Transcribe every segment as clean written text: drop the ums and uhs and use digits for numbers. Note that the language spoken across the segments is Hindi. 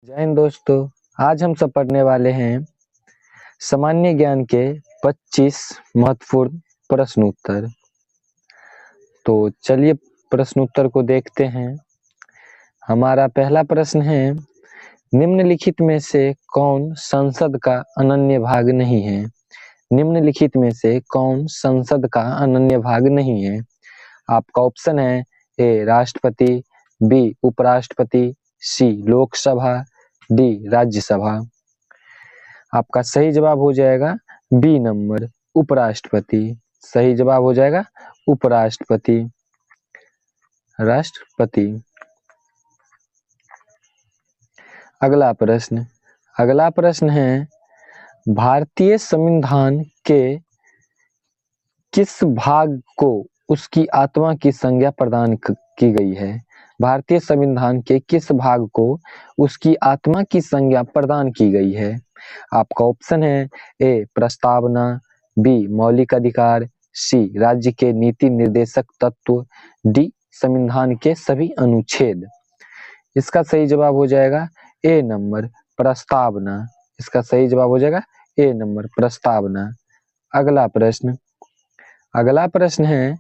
जय हिंद दोस्तों। आज हम सब पढ़ने वाले हैं सामान्य ज्ञान के 25 महत्वपूर्ण प्रश्न उत्तर। तो चलिए प्रश्न उत्तर को देखते हैं। हमारा पहला प्रश्न है, निम्नलिखित में से कौन संसद का अनन्य भाग नहीं है? निम्नलिखित में से कौन संसद का अनन्य भाग नहीं है? आपका ऑप्शन है ए राष्ट्रपति, बी उपराष्ट्रपति, सी लोकसभा, डी राज्यसभा। आपका सही जवाब हो जाएगा बी नंबर उपराष्ट्रपति। सही जवाब हो जाएगा उपराष्ट्रपति, राष्ट्रपति। अगला प्रश्न है, भारतीय संविधान के किस भाग को उसकी आत्मा की संज्ञा प्रदान की गई है? भारतीय संविधान के किस भाग को उसकी आत्मा की संज्ञा प्रदान की गई है? आपका ऑप्शन है ए प्रस्तावना, बी मौलिक अधिकार, सी राज्य के नीति निर्देशक तत्व, डी संविधान के सभी अनुच्छेद। इसका सही जवाब हो जाएगा ए नंबर प्रस्तावना। इसका सही जवाब हो जाएगा ए नंबर प्रस्तावना। अगला प्रश्न है,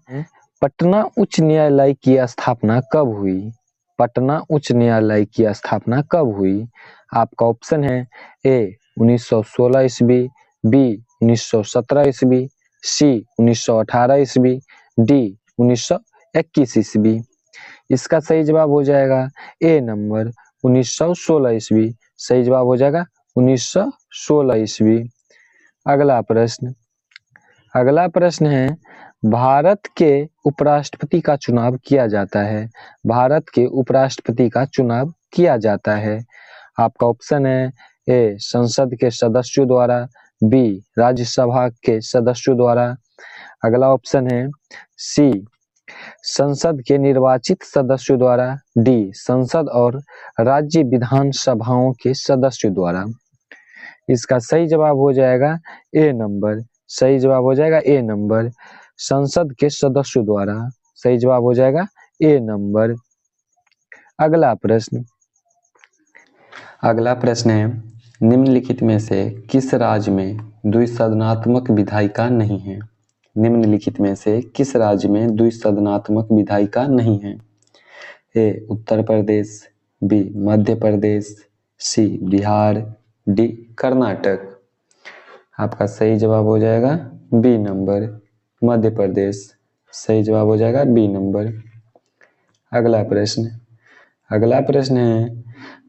पटना उच्च न्यायालय की स्थापना कब हुई? पटना उच्च न्यायालय की स्थापना कब हुई? आपका ऑप्शन है ए 1916 ईस्वी, बी 1917 ईस्वी, सी 1918 ईस्वी, डी 1921 ईस्वी। इसका सही जवाब हो जाएगा ए नंबर 1916 ईस्वी। सही जवाब हो जाएगा 1916 ईस्वी। अगला प्रश्न है, भारत के उपराष्ट्रपति का चुनाव किया जाता है। भारत के उपराष्ट्रपति का चुनाव किया जाता है। आपका ऑप्शन है ए संसद के सदस्यों द्वारा, बी राज्यसभा के सदस्यों द्वारा। अगला ऑप्शन है सी संसद के निर्वाचित सदस्यों द्वारा, डी संसद और राज्य विधानसभाओं के सदस्यों द्वारा। इसका सही जवाब हो जाएगा ए नंबर। सही जवाब हो जाएगा ए नंबर संसद के सदस्यों द्वारा। सही जवाब हो जाएगा ए नंबर। अगला प्रश्न है, निम्नलिखित में से किस राज्य में द्विसदनात्मक विधायिका नहीं है? निम्नलिखित में से किस राज्य में द्विसदनात्मक विधायिका नहीं है? ए उत्तर प्रदेश, बी मध्य प्रदेश, सी बिहार, डी कर्नाटक। आपका सही जवाब हो जाएगा बी नंबर मध्य प्रदेश। सही जवाब हो जाएगा बी नंबर। अगला प्रश्न है,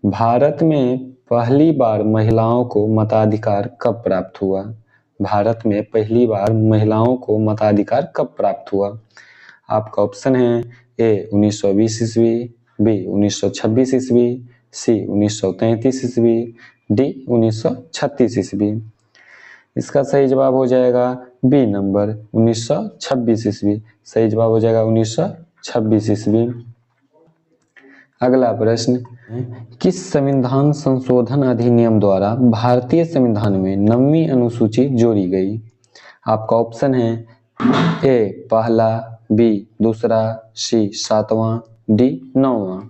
भारत में पहली बार महिलाओं को मताधिकार कब प्राप्त हुआ? भारत में पहली बार महिलाओं को मताधिकार कब प्राप्त हुआ? आपका ऑप्शन है ए 1920 ईस्वी, बी 1926 ईस्वी, सी 1933 ईस्वी, डी 1936 ईस्वी। इसका सही जवाब हो जाएगा बी नंबर 1926 ईस्वी। सही जवाब हो जाएगा 1926 ईस्वी। अगला प्रश्न, किस संविधान संशोधन अधिनियम द्वारा भारतीय संविधान में 9वीं अनुसूची जोड़ी गई? आपका ऑप्शन है ए पहला, बी दूसरा, सी 7वां, डी 9वां।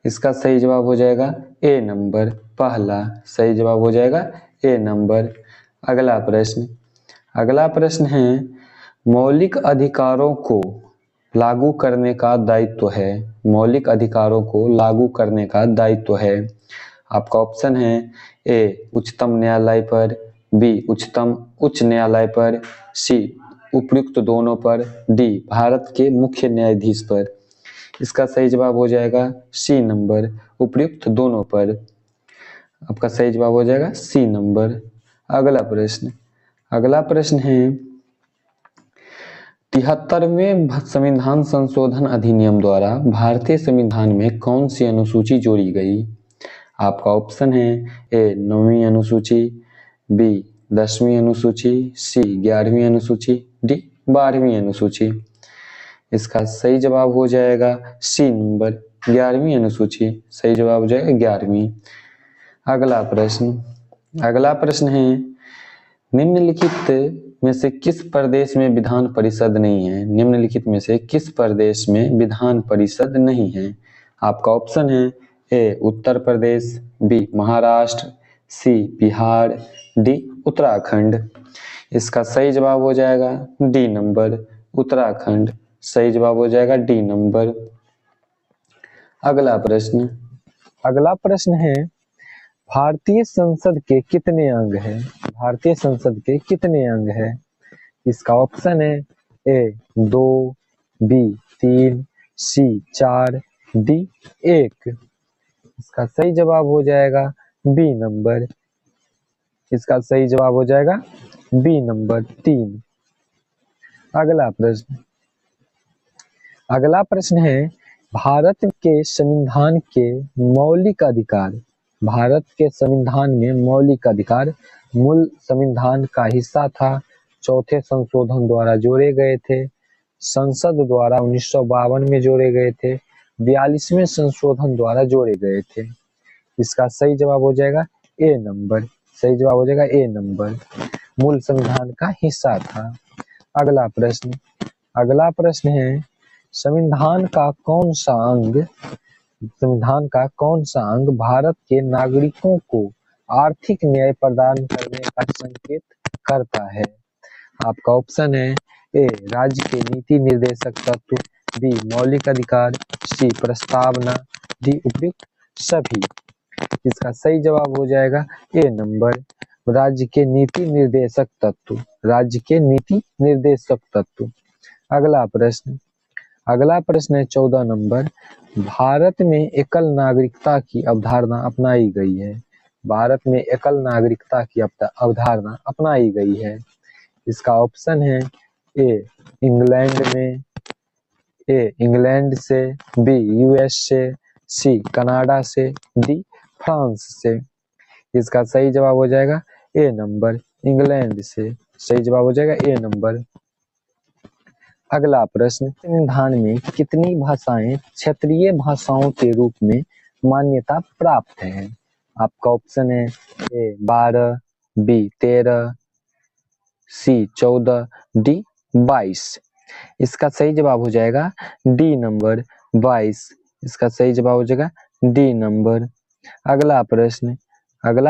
इसका सही जवाब हो जाएगा ए नंबर पहला। सही जवाब हो जाएगा ए नंबर। अगला प्रश्न है, मौलिक अधिकारों को लागू करने का दायित्व है। मौलिक अधिकारों को लागू करने का दायित्व है। आपका ऑप्शन है ए उच्चतम न्यायालय पर, बी उच्चतम उच्च न्यायालय पर, सी उपयुक्त दोनों पर, डी भारत के मुख्य न्यायाधीश पर। इसका सही जवाब हो जाएगा सी नंबर उपयुक्त दोनों पर। आपका सही जवाब हो जाएगा सी नंबर। अगला प्रश्न है, 73वें संविधान संशोधन अधिनियम द्वारा भारतीय संविधान में कौन सी अनुसूची जोड़ी गई? आपका ऑप्शन है ए 9वीं अनुसूची, बी 10वीं अनुसूची, सी 11वीं अनुसूची, डी 12वीं अनुसूची। इसका सही जवाब हो जाएगा सी नंबर 11वीं अनुसूची। सही जवाब हो जाएगा 11वीं। अगला प्रश्न है, निम्नलिखित में से किस प्रदेश में विधान परिषद नहीं है? निम्नलिखित में से किस प्रदेश में विधान परिषद नहीं है? आपका ऑप्शन है ए उत्तर प्रदेश, बी महाराष्ट्र, सी बिहार, डी उत्तराखंड। इसका सही जवाब हो जाएगा डी नंबर उत्तराखंड। सही जवाब हो जाएगा डी नंबर। अगला प्रश्न है भारतीय संसद के कितने अंग हैं? भारतीय संसद के कितने अंग हैं? इसका ऑप्शन है ए 2, बी 3, सी 4, डी 1। इसका सही जवाब हो जाएगा बी नंबर। इसका सही जवाब हो जाएगा बी नंबर 3। अगला प्रश्न है भारत के संविधान के मौलिक अधिकार। भारत के संविधान में मौलिक अधिकार मूल संविधान का हिस्सा था, चौथे संशोधन द्वारा जोड़े गए थे, संसद द्वारा 1952 में जोड़े गए थे, 42वें संशोधन द्वारा जोड़े गए थे। इसका सही जवाब हो जाएगा ए नंबर। सही जवाब हो जाएगा ए नंबर, मूल संविधान का हिस्सा था। अगला प्रश्न है संविधान का कौन सा अंग भारत के नागरिकों को आर्थिक न्याय प्रदान करने का संकेत करता है? आपका ऑप्शन है ए राज्य के नीति निर्देशक तत्व, बी मौलिक अधिकार, सी प्रस्तावना, डी उपयुक्त सभी। इसका सही जवाब हो जाएगा ए नंबर, राज्य के नीति निर्देशक तत्व। राज्य के नीति निर्देशक तत्व। अगला प्रश्न है 14 नंबर। भारत में एकल नागरिकता की अवधारणा अपनाई गई है। भारत में एकल नागरिकता की अवधारणा अपनाई गई है। इसका ऑप्शन है ए इंग्लैंड से, बी यूएस से, सी कनाडा से, डी फ्रांस से। इसका सही जवाब हो जाएगा ए नंबर, इंग्लैंड से। सही जवाब हो जाएगा ए नंबर। अगला प्रश्न संविधान में कितनी भाषाएं क्षेत्रीय भाषाओं के रूप में मान्यता प्राप्त है? आपका ऑप्शन है ए 12, बी 13, सी 14, डी 22। इसका सही जवाब हो जाएगा डी नंबर 22। इसका सही जवाब हो जाएगा डी नंबर। अगला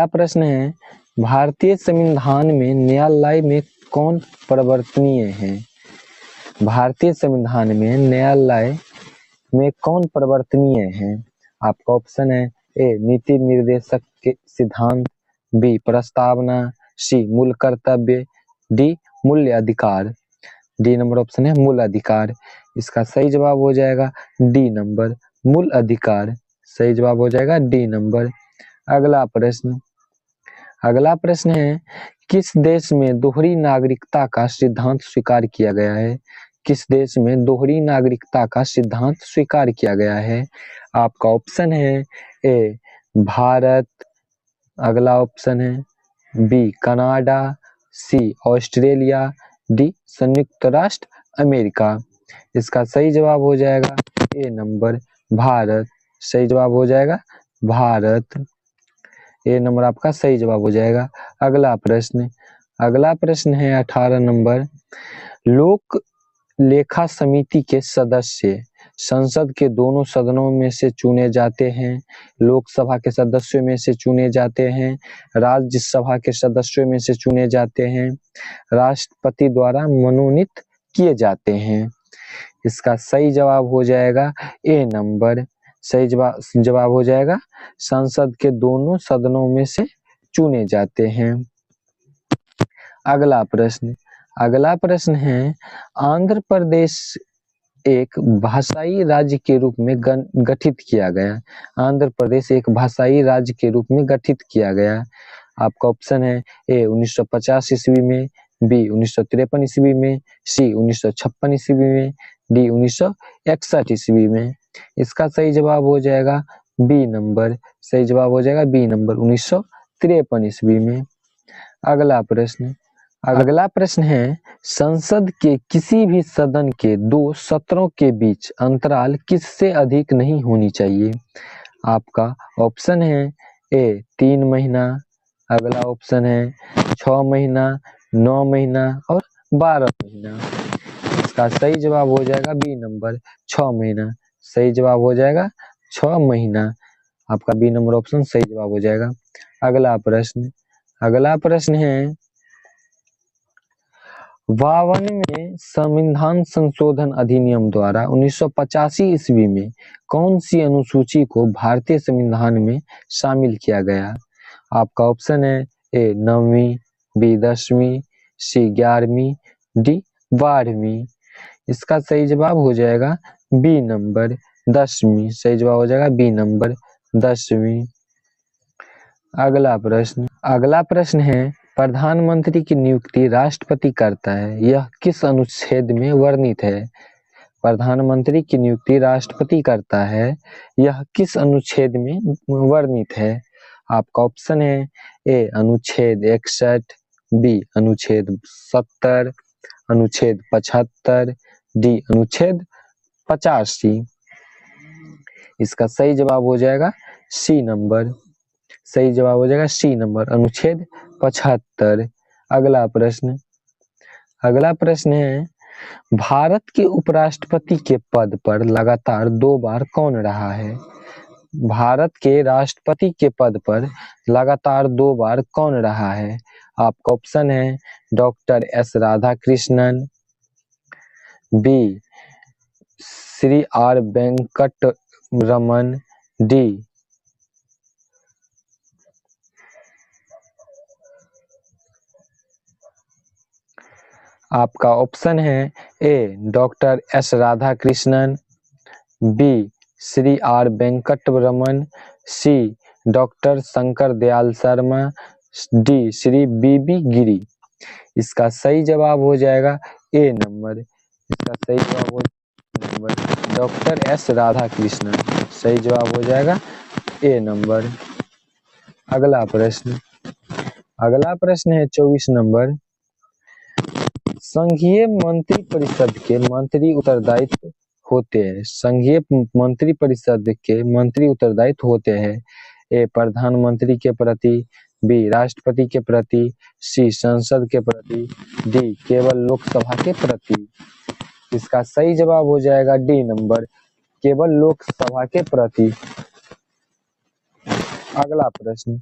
प्रश्न है भारतीय संविधान में न्यायालय में कौन परिवर्तनीय है? भारतीय संविधान में न्यायालय में कौन परिवर्तनीय है? आपका ऑप्शन है ए नीति निर्देशक के सिद्धांत, बी प्रस्तावना, सी मूल कर्तव्य, डी मूल्य अधिकार। डी नंबर ऑप्शन है मूल अधिकार। इसका सही जवाब हो जाएगा डी नंबर, मूल अधिकार। सही जवाब हो जाएगा डी नंबर। अगला प्रश्न है किस देश में दोहरी नागरिकता का सिद्धांत स्वीकार किया गया है? किस देश में दोहरी नागरिकता का सिद्धांत स्वीकार किया गया है? आपका ऑप्शन है ए भारत, अगला ऑप्शन है बी कनाडा, सी ऑस्ट्रेलिया, डी संयुक्त राष्ट्र अमेरिका। इसका सही जवाब हो जाएगा ए नंबर भारत। सही जवाब हो जाएगा भारत। ए नंबर आपका सही जवाब हो जाएगा। अगला प्रश्न है 18 नंबर। लोक लेखा समिति के सदस्य संसद के दोनों सदनों में से चुने जाते हैं, लोकसभा के सदस्यों में से चुने जाते हैं, राज्यसभा के सदस्यों में से चुने जाते हैं, राष्ट्रपति द्वारा मनोनीत किए जाते हैं। इसका सही जवाब हो जाएगा ए नंबर। सही जवाब हो जाएगा संसद के दोनों सदनों में से चुने जाते हैं। अगला प्रश्न है आंध्र प्रदेश एक भाषाई राज्य के रूप में गठित किया गया। आंध्र प्रदेश एक भाषाई राज्य के रूप में गठित किया गया। आपका ऑप्शन है ए 1950 ईस्वी में, बी 1953 ईस्वी में, सी 1956 ईस्वी में, डी 1961 ईस्वी में। इसका सही जवाब हो जाएगा बी नंबर। सही जवाब हो जाएगा बी नंबर 1953 ईस्वी में। अगला प्रश्न है संसद के किसी भी सदन के दो सत्रों के बीच अंतराल किससे अधिक नहीं होनी चाहिए? आपका ऑप्शन है ए 3 महीना, अगला ऑप्शन है 6 महीना, 9 महीना और 12 महीना। इसका सही जवाब हो जाएगा बी नंबर 6 महीना। सही जवाब हो जाएगा 6 महीना। आपका बी नंबर ऑप्शन सही जवाब हो जाएगा। अगला प्रश्न है 52वें संविधान संशोधन अधिनियम द्वारा 1985 ईस्वी में कौन सी अनुसूची को भारतीय संविधान में शामिल किया गया? आपका ऑप्शन है ए 9वीं, बी 10वीं, सी 11वीं, डी 12वीं। इसका सही जवाब हो जाएगा बी नंबर 10वीं। सही जवाब हो जाएगा बी नंबर 10वीं। अगला प्रश्न है प्रधानमंत्री की नियुक्ति राष्ट्रपति करता है, यह किस अनुच्छेद में वर्णित है? प्रधानमंत्री की नियुक्ति राष्ट्रपति करता है, यह किस अनुच्छेद में वर्णित है? आपका ऑप्शन है ए अनुच्छेद 61, बी अनुच्छेद 70, अनुच्छेद 75, डी अनुच्छेद 85। इसका सही जवाब हो जाएगा सी नंबर। सही जवाब हो जाएगा सी नंबर अनुच्छेद 75। अगला प्रश्न है भारत के उपराष्ट्रपति के पद पर लगातार 2 बार कौन रहा है? भारत के राष्ट्रपति के पद पर लगातार 2 बार कौन रहा है? आपका ऑप्शन है doctor S Radhakrishnan, B Shri R Venkat Raman, D आपका ऑप्शन है A doctor S Radhakrishnan, B Shri R Venkat Raman, C doctor Shankar Dayal Sharma, D Shri V V Giri. इसका सही जवाब हो जाएगा ए नंबर। इसका सही जवाब हो नंबर डॉक्टर एस राधाकृष्णन। सही जवाब हो जाएगा ए नंबर। अगला प्रश्न है 24 नंबर संघीय मंत्री परिषद के मंत्री उत्तरदायित्व होते हैं। संघीय मंत्री परिषद के मंत्री उत्तरदायित्व होते हैं ए प्रधानमंत्री के प्रति, बी राष्ट्रपति के प्रति, सी संसद के प्रति, डी केवल लोकसभा के प्रति। इसका सही जवाब हो जाएगा डी नंबर केवल लोकसभा के प्रति। अगला प्रश्न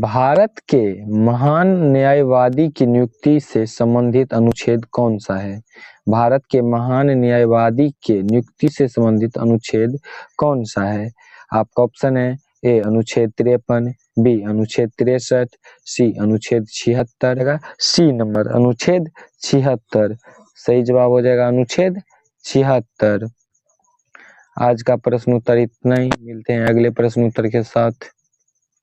भारत के महान न्यायवादी की नियुक्ति से संबंधित अनुच्छेद कौन सा है? भारत के महान न्यायवादी के नियुक्ति से संबंधित अनुच्छेद कौन सा है? आपका ऑप्शन है ए अनुच्छेद 53, बी अनुच्छेद 63, सी अनुच्छेद 76, सी नंबर अनुच्छेद 76। सही जवाब हो जाएगा अनुच्छेद 76। आज का प्रश्न उत्तर इतना ही। मिलते हैं अगले प्रश्न उत्तर के साथ।